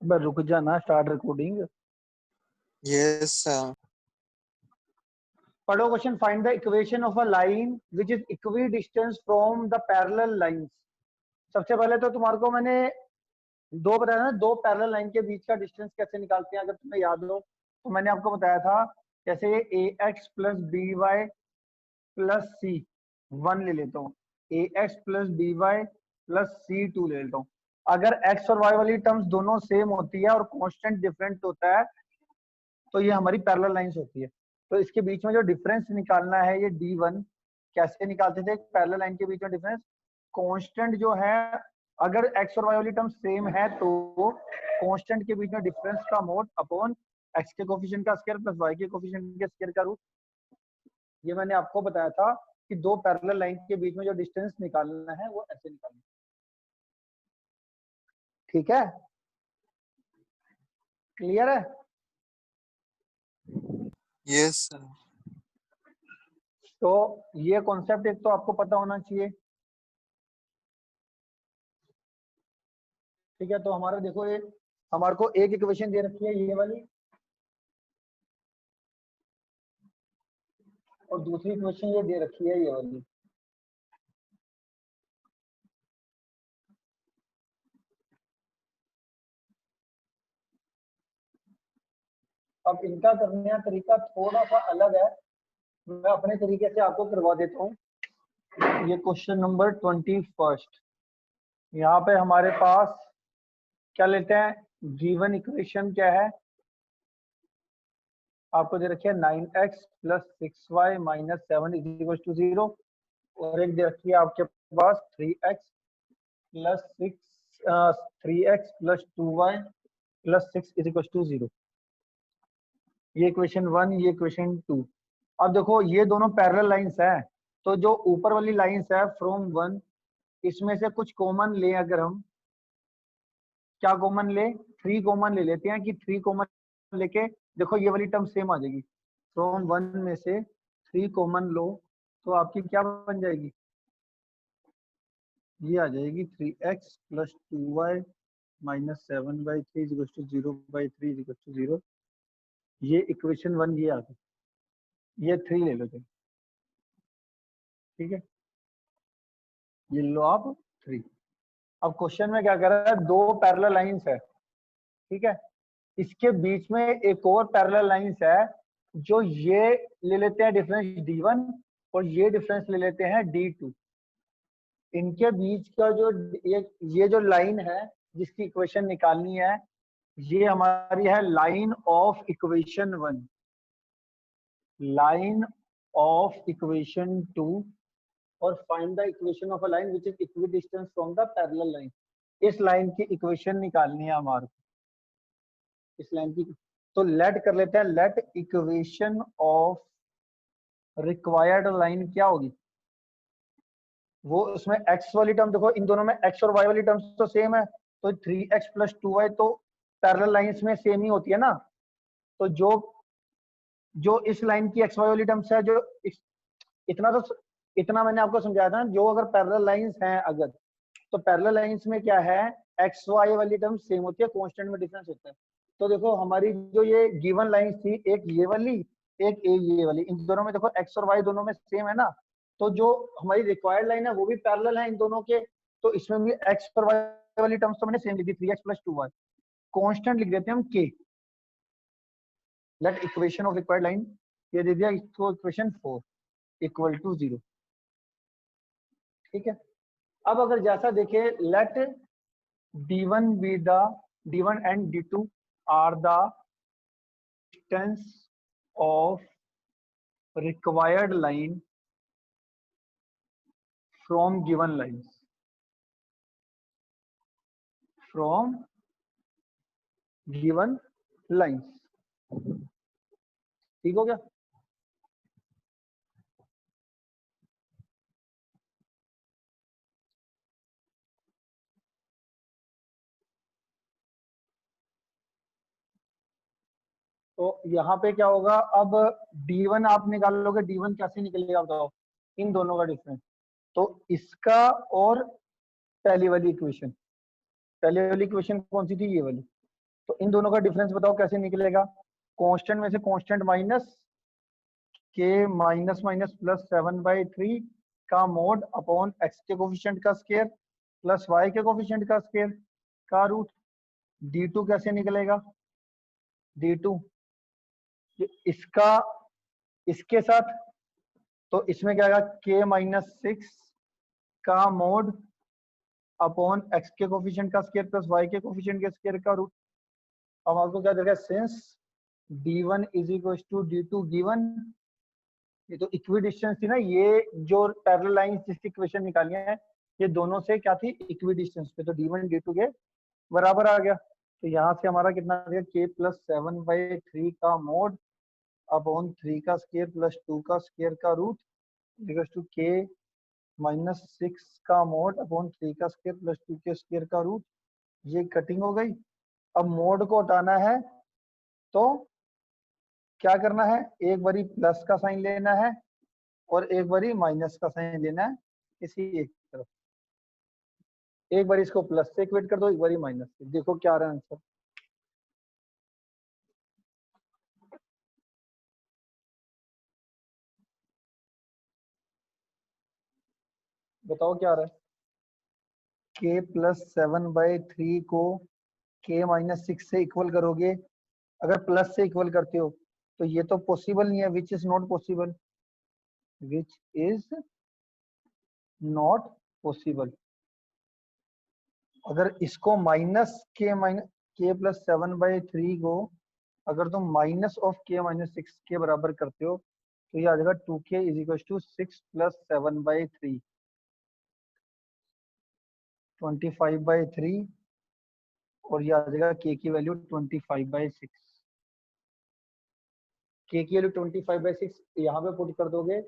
बस रुक जाना, स्टार्ट रिकॉर्डिंग। यस पढ़ो question. Find the equation of a line which is equi distance from the parallel lines. सबसे पहले तो तुम्हारे को मैंने दो बताया ना, दो पैरेलल लाइन के बीच का डिस्टेंस कैसे निकालते हैं, अगर तुम्हें याद हो तो मैंने आपको बताया था। जैसे ये A X plus B Y plus C one ले लेता हूँ, A X plus B Y plus C two ले लेता हूँ। अगर एक्स और वाई वाली टर्म्स दोनों सेम होती है और कांस्टेंट डिफरेंट होता है तो ये हमारी पैरेलल लाइंस होती है। तो इसके बीच में जो डिफरेंस निकालना है ये D1 कैसे निकालते थे पैरेलल लाइन के बीच में डिफरेंस? कांस्टेंट जो है, अगर एक्स और वाई वाली टर्म सेम है तो कांस्टेंट के बीच में डिफरेंस का मोड अपॉन एक्स के कोफिशिएंट का स्क्वायर प्लस वाई के कोफिशिएंट के स्क्वायर का रूट। ये मैंने आपको बताया था कि दो पैरेलल लाइन के बीच में जो डिस्टेंस निकालना है वो ऐसे निकालना है। ठीक है, क्लियर है? यस तो ये कॉन्सेप्ट एक तो आपको पता होना चाहिए। ठीक है, तो हमारा देखो ये हमारे को एक इक्वेशन दे रखी है ये वाली, और दूसरी इक्वेशन ये दे रखी है ये वाली। अब इनका करने का तरीका थोड़ा सा अलग है, मैं अपने तरीके से आपको करवा देता हूँ। ये क्वेश्चन नंबर 21। यहाँ पे हमारे पास क्या लेते हैं, गिवन इक्वेशन क्या है आपको दे रखी है 9x plus 6y minus 7 is equal to 0, और एक दे रखी है आपके पास 3x plus 2y plus 6 is equal to 0। ये इक्वेशन 1, ये इक्वेशन 2। अब देखो ये दोनों पैरेलल लाइंस है, तो जो ऊपर वाली लाइंस है फ्रॉम 1, इसमें से कुछ कॉमन ले, अगर हम क्या कॉमन ले, 3 कॉमन ले लेते हैं कि 3 कॉमन लेके देखो ये वाली टर्म सेम आ जाएगी। फ्रॉम 1 में से 3 कॉमन लो तो आपकी क्या बन जाएगी, ये आ जाएगी 3x plus 2y minus 7/3 is equal to 0/3 is equal to 0। ये इक्वेशन 1 ये आ गई, ये 3 ले लो तुम। ठीक है, ये लो आप 3। अब क्वेश्चन में क्या कर रहा है, दो पैरेलल लाइंस है। ठीक है, इसके बीच में एक और पैरेलल लाइंस है, जो ये ले लेते हैं डिफरेंस D1 और ये डिफरेंस ले लेते हैं D2। इनके बीच का जो ये जो लाइन है जिसकी इक्वेशन निकालनी है, ये हमारी है line of equation 1, line of equation 2, और find the equation of a line which is equi distance from the parallel line. इस लाइन की इक्वेशन निकालनी है हमारे को, इस लाइन की। तो लेट कर लेते हैं, let equation of required line क्या होगी, वो उसमें x वाली टर्म देखो, इन दोनों में x और y वाली टर्म्स तो सेम है, तो 3x प्लस 2y तो पैरेलल लाइंस में सेम ही होती है ना। तो जो जो इस लाइन की x y वाली टर्म्स है, जो इतना मैंने आपको समझाया था, जो अगर पैरेलल लाइंस हैं अगर, तो पैरेलल लाइंस में क्या है, एक्स वाई वाली टर्म सेम होती है, कांस्टेंट में डिफरेंस होता है। तो देखो हमारी जो ये गिवन लाइंस थी, एक ये वाली एक ये वाली, इन दोनों में देखो एक्स और वाई दोनों में सेम है ना, तो जो हमारी रिक्वायर्ड लाइन है वो भी पैरेलल है इन दोनों के। तो इसमें भी एक्स और वाई वाली टर्म्स तो मैंने सेम लिख दी, 3x प्लस 2y। कांस्टेंट लिख देते हैं हम k। Let equation of required line, ये दे दिया इसको इक्वेशन 4 इक्वल टू 0। ठीक है, अब अगर जैसा देखे, late D1 be the D1 and D2 are the distance of required line from given lines, from given lines। ठीक हो गया? तो यहाँ पे क्या होगा, अब D1 आप निकालोगे, D1 कैसे निकलेगा बताओ, इन दोनों का डिफरेंस। तो इसका और पहली वाली इक्वेशन, पहली वाली इक्वेशन कौन सी थी, ये वाली, तो इन दोनों का डिफरेंस बताओ कैसे निकलेगा। कांस्टेंट में से कांस्टेंट माइनस के माइनस माइनस प्लस 7/3 का मोड अपॉन एक्स के कोफिशिएंट का स्क्वायर प्लस वाई के कोफिशिएंट का स्क्वायर का रूट। d2 कैसे निकलेगा, d2 इसका इसके साथ, तो इसमें क्या आएगा k-6 का मोड अपॉन एक्स के कोफिशिएंट का स्क्वायर प्लस वाई के कोफिशिएंट के स्क्वायर का रूट। अब आपको क्या देगा, since d1 is equal to d2 given, ये तो इक्वी डिस्टेंस थी ना, ये जो पैरेलल लाइंस जिसकी इक्वेशन निकाली है ये दोनों से क्या थी, इक्वी डिस्टेंस पे, तो d1 d2 के बराबर आ गया। तो यहाँ से हमारा कितना आ गया, k+7/3 का मोड अपॉन 3 का स्क्वायर प्लस 2 का स्क्वायर का रूट इक्वल टू k-6 का मोड अपॉन 3 का स्क्वायर प्लस 2 के स्क्वायर का रूट। ये कटिंग हो गई। अब मोड को हटाना है तो क्या करना है, एक बारी प्लस का साइन लेना है और एक बारी माइनस का साइन लेना है किसी एक तरफ। एक बारी इसको प्लस से इक्वेट कर दो, एक बारी माइनस से, देखो क्या आ रहा है आंसर। बताओ क्या आ रहा है। k+7/3 को k-6 से इक्वल करोगे, अगर प्लस से इक्वल करते हो तो ये तो पॉसिबल नहीं है, which is not possible, which is not possible. अगर इसको k+7/3 को अगर तुम माइनस ऑफ k-6 के बराबर करते हो तो ये आ जाएगा 2k इज इक्वल टू 6 + 7/3, 25/3, और ये आ जाएगा k की वैल्यू 25/6। k की वैल्यू 25/6 यहाँ पे पुट कर दोगे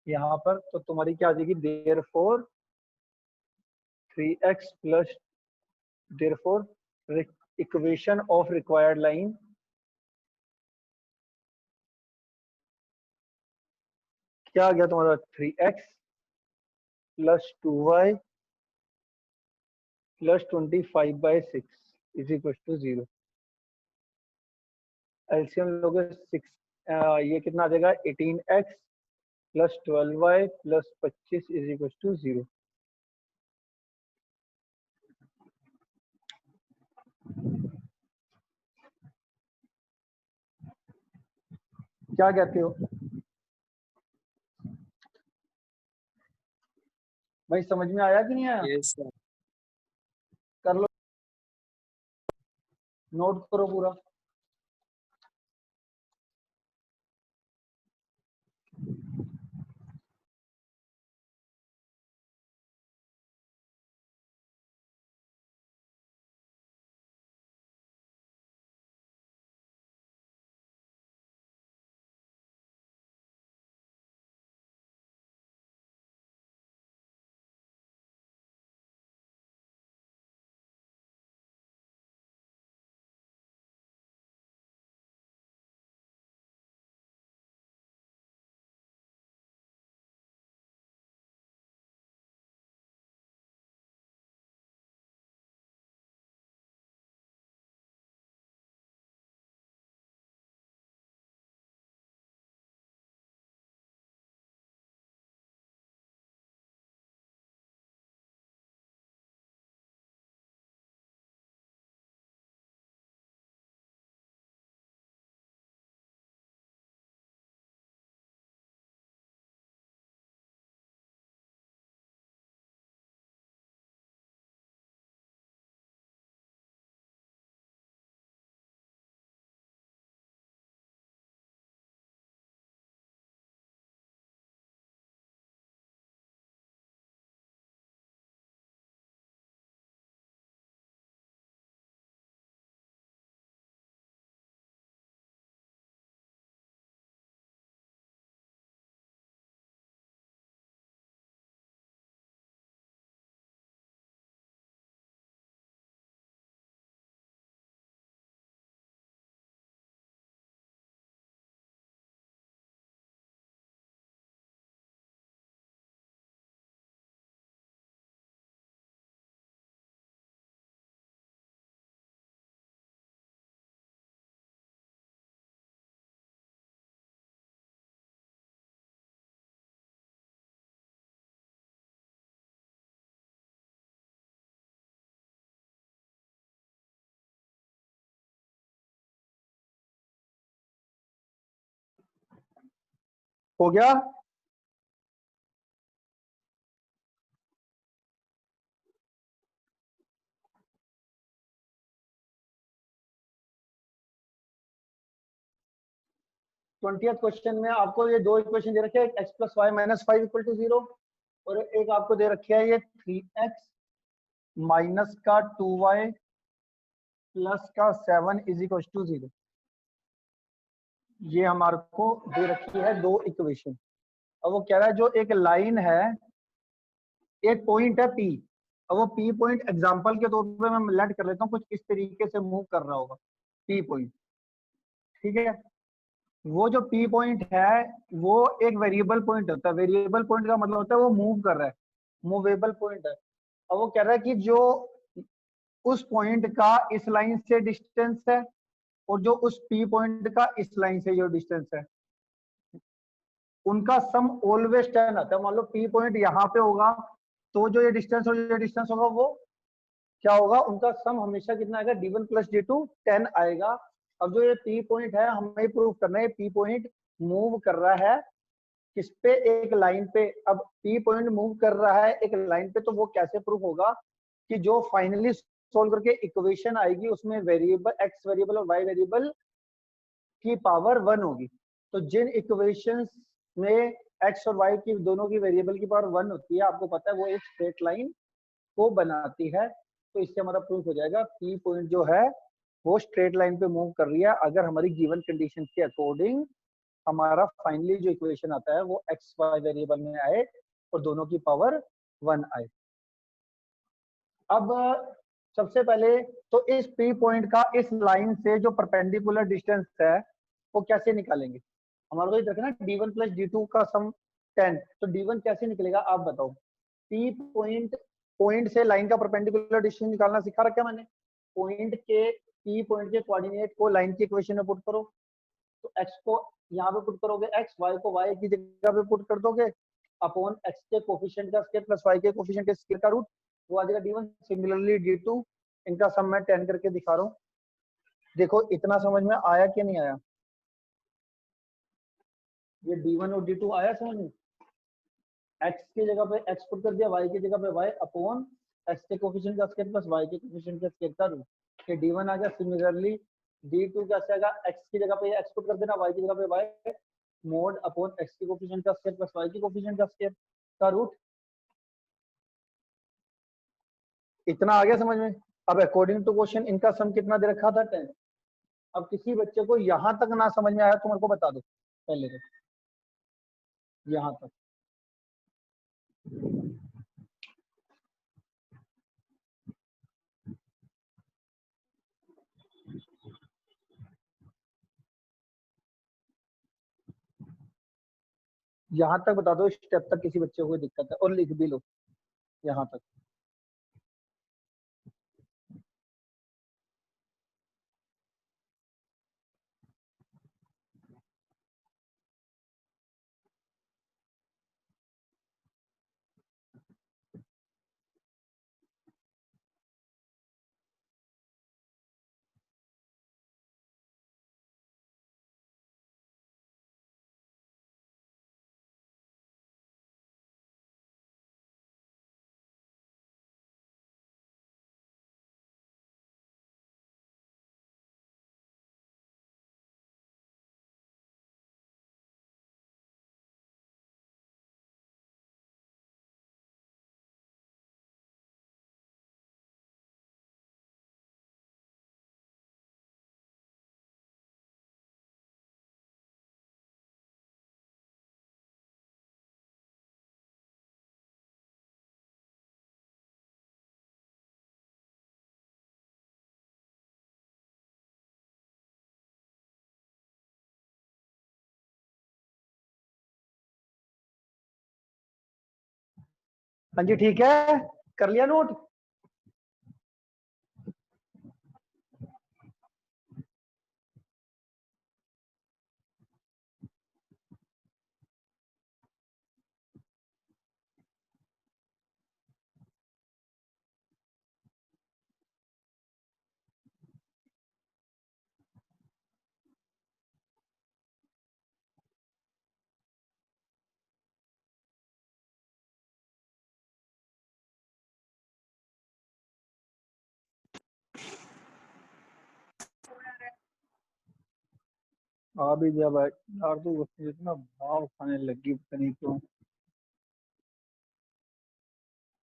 यहाँ पर, तो तुम्हारी क्या आ जाएगी, therefore 3x plus, therefore equation of required line क्या आ गया तुम्हारा, 3x plus 2y plus 25/6 is equal to 0। LCM लोगे 6, ये कितना आ जाएगा, 18x plus 12y plus 25 is equal to 0। क्या कहते हो भाई, समझ में आया कि नहीं आया। Yes, sir. कर लो, नोट करो पूरा। हो गया? ट्वेंटियथ क्वेश्चन में आपको ये दो इक्वेशन दे रखे हैं, x plus y minus five equal to zero, और एक आपको दे रखी है ये 3x माइनस का 2y प्लस का 7 इज इक्वल टू जीरो। ये हमारे को दे रखी है दो इक्वेशन। अब वो कह रहा है जो एक लाइन है, एक पॉइंट है पी, अब वो पी पॉइंट एग्जांपल के तौर पे मैं लेट कर लेता हूँ कुछ इस तरीके से मूव कर रहा होगा पी पॉइंट, ठीक है? वो जो पी पॉइंट है वो एक वेरिएबल पॉइंट होता है। वेरिएबल पॉइंट का मतलब होता है वो मूव कर रहा है, मूवेबल पॉइंट है। अब वो कह रहा है कि जो उस पॉइंट का इस लाइन से डिस्टेंस है और जो उस पी पॉइंट का इस लाइन से जो डिस्टेंस है, उनका सम ऑलवेज 10 आता है। मान लो पी पॉइंट यहाँ पे होगा तो जो ये डिस्टेंस और ये डिस्टेंस होगा वो क्या होगा, उनका सम हमेशा कितना आएगा, d1 प्लस d2 10 आएगा। अब जो ये पी पॉइंट है हमें प्रूव करना है पी पॉइंट मूव कर रहा है किस पे, एक लाइन पे। अब पी पॉइंट मूव कर रहा है एक लाइन पे, तो वो कैसे प्रूफ होगा कि जो फाइनली सोल्व करके इक्वेशन आएगी उसमें वेरिएबल एक्स वेरिएबल और वाई वेरिएबल की पावर 1 होगी। तो जिन इक्वेशंस में एक्स और वाई की दोनों की वेरिएबल की पावर 1 होती है, आपको पता है वो एक स्ट्रेट लाइन को बनाती है। तो इससे हमारा प्रूफ हो जाएगा पी पॉइंट जो है वो स्ट्रेट लाइन पे मूव कर रही है अगर हमारी गिवन कंडीशन के अकॉर्डिंग हमारा फाइनली जो इक्वेशन आता है वो एक्स वाई वेरिएबल में आए और दोनों की पावर 1 आए। अब सबसे पहले तो इस पी पॉइंट का इस लाइन से जो परपेंडिकुलर डिस्टेंस है वो कैसे निकालेंगे? हमारे को ये देखना d1 प्लस d2 का सम 10, तो d1 कैसे निकलेगा आप बताओ। पी पॉइंट, पॉइंट से लाइन का परपेंडिकुलर डिस्टेंस निकालना सिखा रखा है मैंने। पॉइंट के पी पॉइंट के कोऑर्डिनेट को लाइन की इक्वेशन में पुट करो, तो x को यहाँ पे पुट करोगे x, y को y की जगह पे पुट कर दोगे अपॉन x के कोफिशिएंट का स्क्वायर प्लस y के कोफिशिएंट के स्क्वायर का रूट, वो आ जाएगा d1। सिमिलरली d2, इनका सम मैं 10 करके दिखा रहा हूँ। देखो इतना समझ में आया कि नहीं आया? ये d1 और d2 आया समझ में? x की जगह पे x पुट कर दिया, y की जगह पे y अपॉन x के कोफिशिएंट का स्क्वायर प्लस y के कोफिशिएंट का स्क्वायर का रूट। ये d1 आ गया। सिमिलरली d2 कैसे आएगा, x की जगह पे x पुट कर देना, y की जगह पे y मोड अपॉन x के कोफिशिएंट का स्क्वायर प्लस y के कोफिशिएंट का स्क्वायर का रूट। इतना आ गया समझ में? अब अकॉर्डिंग टू क्वेश्चन इनका सम कितना दे रखा था, 10। अब किसी बच्चे को यहां तक ना समझ में आया तो मेरे को बता दो पहले तो, यहां तक। यहां तक बता दो, स्टेप तक किसी बच्चे को कोई दिक्कत है और लिख भी लो यहां तक। हाँ जी ठीक है, कर लिया नोट? आ भी गया भाई यार, तो उसने इतना भाव खाने लगी पता नहीं क्यों।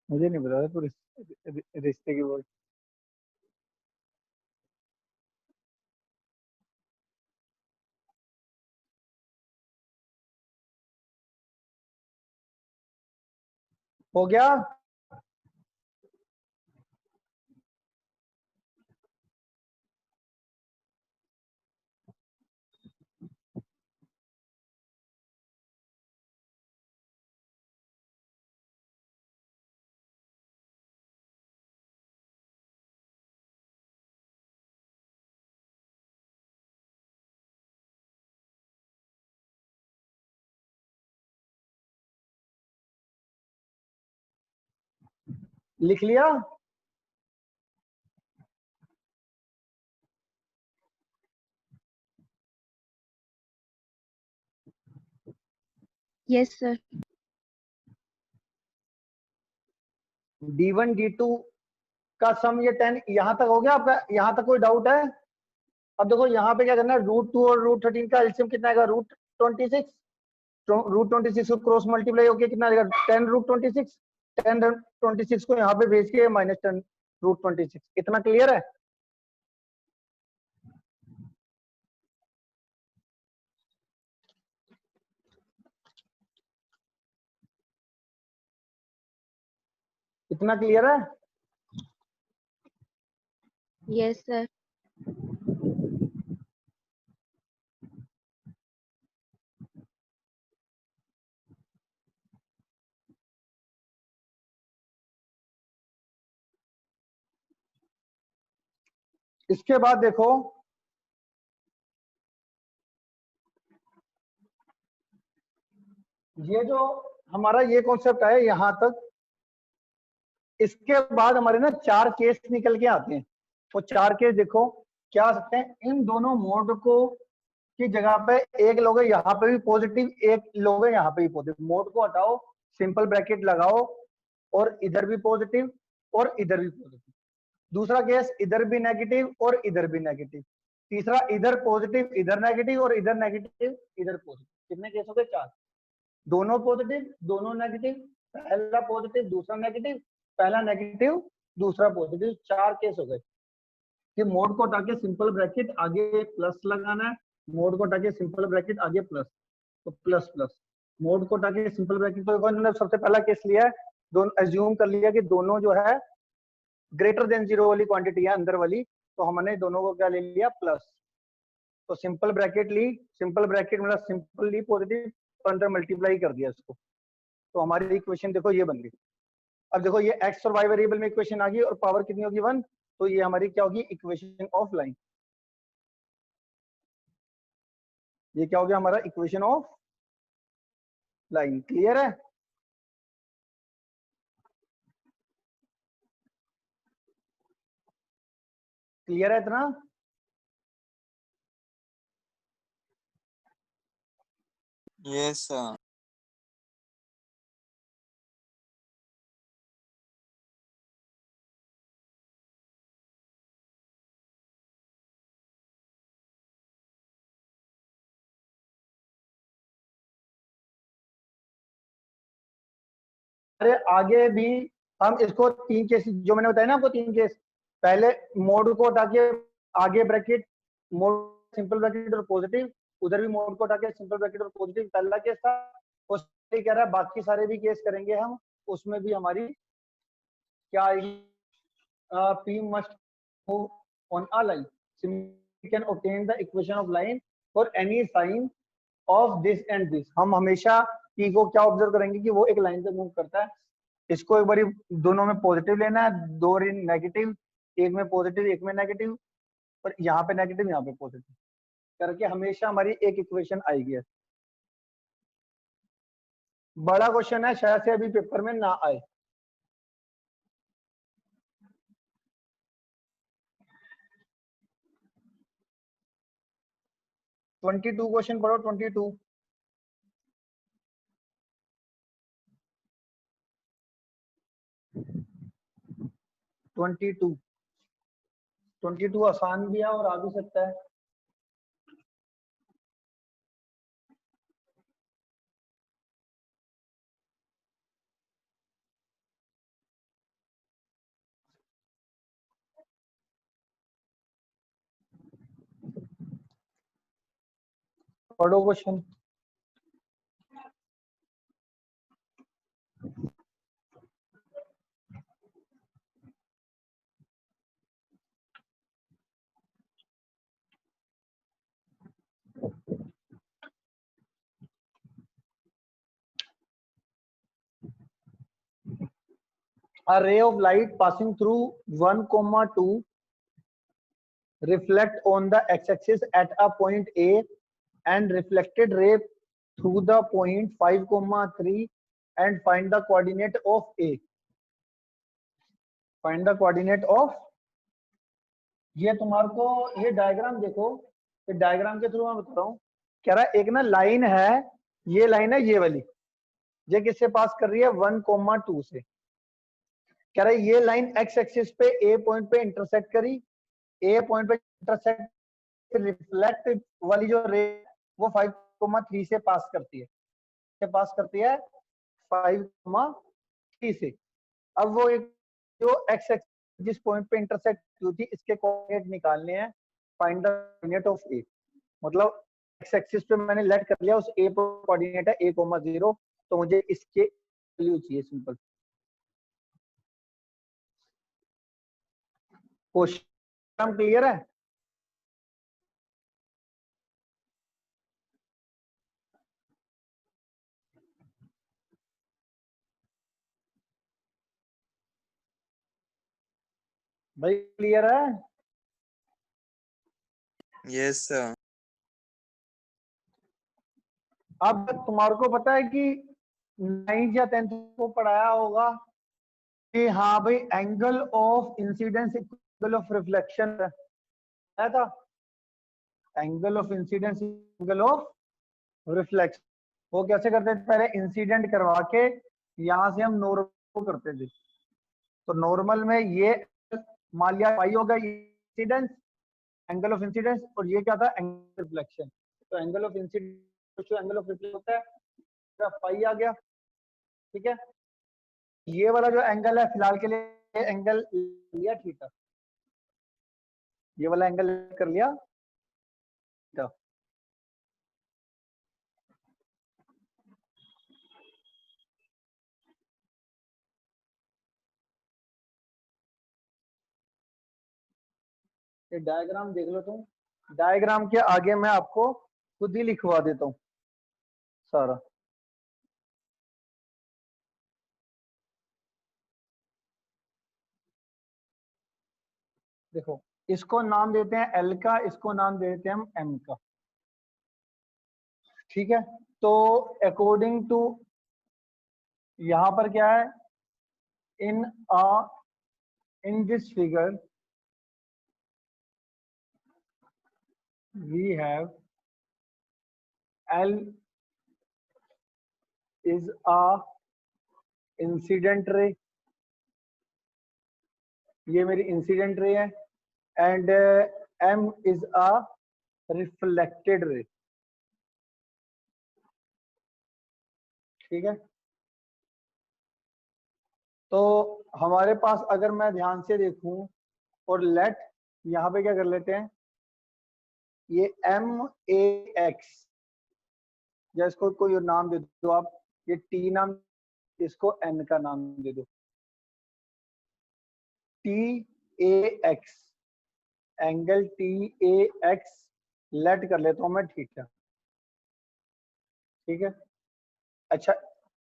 मुझे नहीं पता था तो रिश्ते की बोल। हो गया। लिख लिया। Yes, sir. D1 D2 का सम ये 10 यहाँ तक हो गया आपका, यहाँ तक कोई डाउट है? अब देखो यहाँ पे क्या करना है, √2 और √13 का एलसीएम कितना आएगा, √26। √26 को क्रॉस मल्टीप्लाई होके कितना आएगा, 10√26। 10√26 को यहाँ पे भेज के -10√26। इतना क्लियर है? इतना क्लियर है? Yes, sir. इसके बाद देखो, ये जो हमारा ये कॉन्सेप्ट है यहां तक, इसके बाद हमारे ना 4 केस निकल के आते हैं। वो 4 केस देखो क्या आ सकते हैं, इन दोनों मोड को की जगह पे एक लोग यहाँ पे भी पॉजिटिव, एक लोग यहाँ पे भी पॉजिटिव। मोड को हटाओ, सिंपल ब्रैकेट लगाओ, और इधर भी पॉजिटिव और इधर भी पॉजिटिव। दूसरा केस, इधर भी नेगेटिव और इधर भी नेगेटिव। तीसरा, इधर पॉजिटिव इधर नेगेटिव और इधर नेगेटिव इधर पॉजिटिव। कितने केस हो गए, 4। दोनों पॉजिटिव दोनों नेगेटिव, पहला पॉजिटिव दूसरा नेगेटिव, पहला नेगेटिव दूसरा पॉजिटिव। 4 केस हो गए कि मोड को हटा के सिंपल ब्रैकेट आगे प्लस लगाना है, मोड को हटा के सिंपल ब्रैकेट आगे प्लस, तो प्लस प्लस। मोड को हटा के सिंपल ब्रैकेट, तो इन्होंने सबसे पहला केस लिया है, दोनों एज्यूम कर लिया कि दोनों जो है ग्रेटर देन 0 वाली क्वांटिटी है अंदर वाली, तो हमने दोनों को क्या ले लिया, प्लस। तो सिंपल ब्रैकेट ली, सिंपल ब्रैकेट मतलब सिंपल ली पॉजिटिव, तो अंदर मल्टीप्लाई कर दिया इसको, तो हमारी इक्वेशन देखो ये बन गई। अब देखो ये एक्स और वाई वेरिएबल में इक्वेशन आ गई और पावर कितनी होगी, 1। तो ये हमारी क्या होगी, इक्वेशन ऑफ लाइन। ये क्या हो गया हमारा, इक्वेशन ऑफ लाइन। क्लियर है? क्लियर है इतना? Yes, sir. अरे आगे भी हम इसको 3 केस जो मैंने बताया ना आपको, 3 केस। पहले मोड को हटा के आगे ब्रैकेट, मोड सिंपल ब्रैकेट और पॉजिटिव, उधर भी मोड को हटा के सिंपल ब्रैकेट और पॉजिटिव, पहला केस था। उससे कह रहा है बाकी सारे भी केस करेंगे हम, उसमें भी हमारी क्या आएगी, P must move on a line. We can obtain the equation of line for any sign of this and this. हम हमेशा P को क्या ऑब्जर्व करेंगे कि वो एक लाइन पे मूव करता है। इसको एक बारी दोनों में पॉजिटिव लेना है, दो नेगेटिव, एक में पॉजिटिव एक में नेगेटिव, और यहाँ पे नेगेटिव यहाँ पे पॉजिटिव करके हमेशा हमारी एक इक्वेशन आएगी। बड़ा क्वेश्चन है, शायद से अभी पेपर में ना आए। ट्वेंटी टू क्वेश्चन पढ़ो, 22। 22 आसान भी है और आ भी सकता है। पढ़ो question. A ray of light passing through 1, 2 reflect on the x-axis at a point A and reflected ray through the point 5, 3 and find the coordinate of A. Find the coordinate of, ये तुम्हारे को ये diagram देखो, ये diagram के through मैं बता रहा हूँ। कह रहा है एक ना लाइन है, ये लाइन है ये वाली, ये किससे पास कर रही है 1, 2 से। कह रहा है ये लाइन एक्स एक्सिस पे ए पॉइंट पे इंटरसेक्ट करी, ए पॉइंट पे इंटरसेक्ट रिफ्लेक्ट वाली जो रे वो 5, 3 से पास करती है, से पास करती है 5, 3 से। अब वो एक जो एक्स एक्सिस जिस पॉइंट पे इंटरसेक्ट हुई थी इसके कोऑर्डिनेट निकालने हैं, फाइंड द कोऑर्डिनेट ऑफ ए। मतलब एक्स एक्सिस पे मैंने लेट कर लिया, उस ए कोऑर्डिनेट है a,0, तो मुझे इसके वैल्यू चाहिए सिंपल। क्वेश्चन क्लियर है? भाई क्लियर है? Yes, sir. अब तुम्हारे को पता है कि 9th या 10th को पढ़ाया होगा कि हाँ भाई angle of incidence angle of reflection है था, angle of incidence angle of reflection. वो कैसे करते थे? पहले इंसिडेंट करवा के यहां से हम नॉर्मल करते थे। तो नॉर्मल में ये मान लिया पाई होगा इंसिडेंस, एंगल ऑफ इंसिडेंस, और ये क्या था एंगल रिफ्लेक्शन। तो angle of incidence angle of reflection होता है पाई आ गया, ठीक है। ये वाला जो एंगल है फिलहाल के लिए एंगल लिया थीटा, ये वाला एंगल कर लिया थीटा। ये डायग्राम देख लो तुम, डायग्राम के आगे मैं आपको खुद ही लिखवा देता हूँ सारा। देखो इसको नाम देते हैं एल का, इसको नाम देते हैं हम एम का, ठीक है। तो अकॉर्डिंग टू यहां पर क्या है, in in this figure we have L is a incident ray, ये मेरी इंसिडेंट रे है, and M is a reflected ray, ठीक है। तो हमारे पास अगर मैं ध्यान से देखूं और लेट यहाँ पे क्या कर लेते हैं, ये एम ए एक्स, या इसको कोई और नाम दे दो आप, ये टी नाम, इसको एन का नाम दे दो, T A X, angle T A X let कर लेता हूं मैं थीटा, ठीक है। अच्छा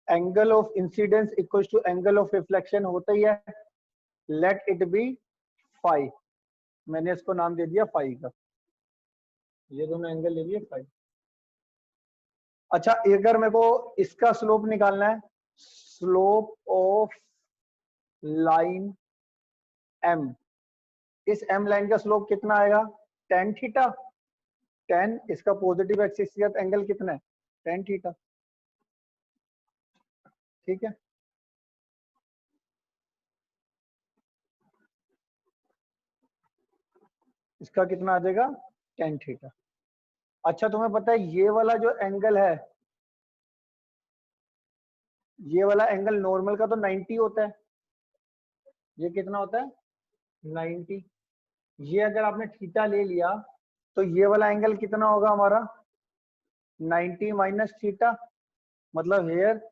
angle of incidence equal to angle of reflection होता ही है, लेट इट बी फाई, मैंने इसको नाम दे दिया फाई का, ये दोनों एंगल ले लिए फाई। अच्छा अगर मेरे को इसका स्लोप निकालना है, स्लोप ऑफ लाइन एम, इस एम लाइन का स्लोप कितना आएगा, टेन थीटा, टेन इसका पॉजिटिव एक्सिस के साथ एंगल कितना है टेन थीटा, ठीक है। इसका कितना आ जाएगा टेन थीटा। अच्छा तुम्हें पता है ये वाला जो एंगल है, ये वाला एंगल नॉर्मल का तो 90 होता है, ये कितना होता है 90। ये अगर आपने थीटा ले लिया तो ये वाला एंगल कितना होगा हमारा 90 माइनस थीटा, मतलब हेयर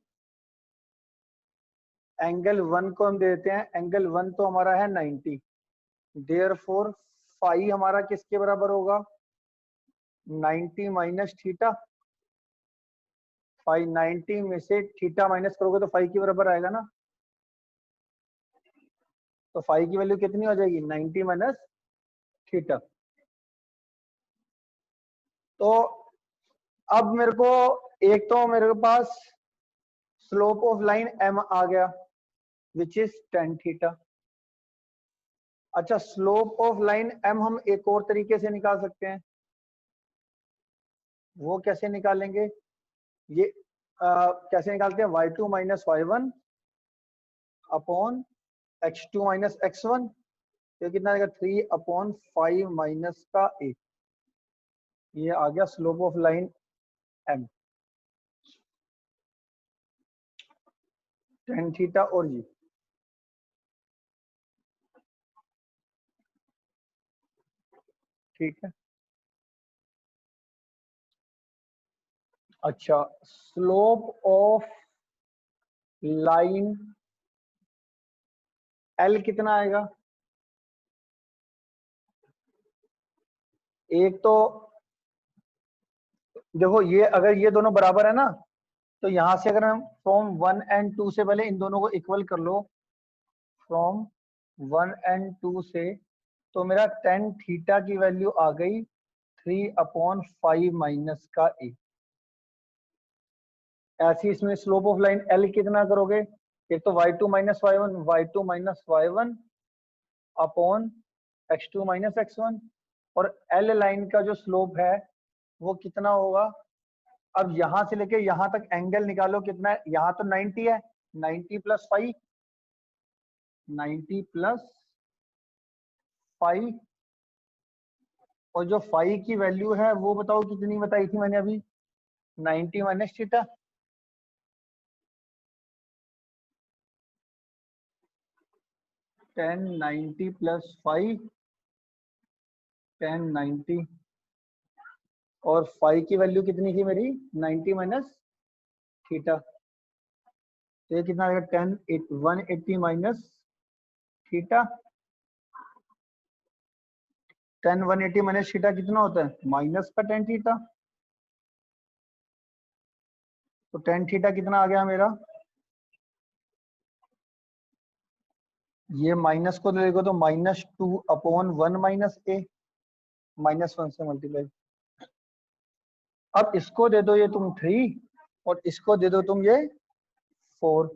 एंगल 1 को हम देते हैं, एंगल 1 तो हमारा है 90, देयरफॉर फाई हमारा किसके बराबर होगा, 90 माइनस थीटा। फाई 90 में से थीटा माइनस करोगे तो फाई के बराबर आएगा ना, तो फाई की वैल्यू कितनी हो जाएगी, 90 माइनस थीटा। तो अब मेरे को एक तो मेरे पास स्लोप ऑफ लाइन m आ गया विच इज tan थीटा। अच्छा, स्लोप ऑफ लाइन m हम एक और तरीके से निकाल सकते हैं, वो कैसे निकालेंगे, ये कैसे निकालते हैं, y2 minus y1 upon x2 minus x1, तो कितना आएगा 3 अपॉन 5 माइनस का a, ये आ गया slope of line m, tan theta और ये। ठीक है, अच्छा स्लोप ऑफ लाइन L कितना आएगा, एक तो देखो ये अगर ये दोनों बराबर है ना, तो यहां से अगर हम फ्रॉम 1 एंड 2 से पहले इन दोनों को इक्वल कर लो, फ्रॉम 1 एंड 2 से, तो मेरा tan थीटा की वैल्यू आ गई 3 अपॉन 5 माइनस का a। ऐसी इसमें स्लोप ऑफ लाइन L कितना करोगे, एक तो y2 minus y1 minus y1 upon x2 minus x1, और L लाइन का जो स्लोप है वो कितना होगा, अब यहां से लेके यहां तक एंगल निकालो कितना है, यहां तो 90 है, 90 प्लस 5, 90 प्लस 5, और जो 5 की वैल्यू है वो बताओ कितनी बताई थी मैंने अभी, 90 minus theta. tan 90 plus 5, tan 90, और 5 की वैल्यू कितनी थी मेरी, 90 माइनस थीटा, तो ये कितना आएगा, 180 minus theta. tan 180 minus theta कितना होता है, माइनस का tan थीटा, तो tan थीटा कितना आ गया मेरा, ये माइनस को देखो तो -2 अपॉन 1 माइनस a, -1 से मल्टीप्लाई। अब इसको दे दो ये तुम 3, और इसको दे दो तुम ये 4,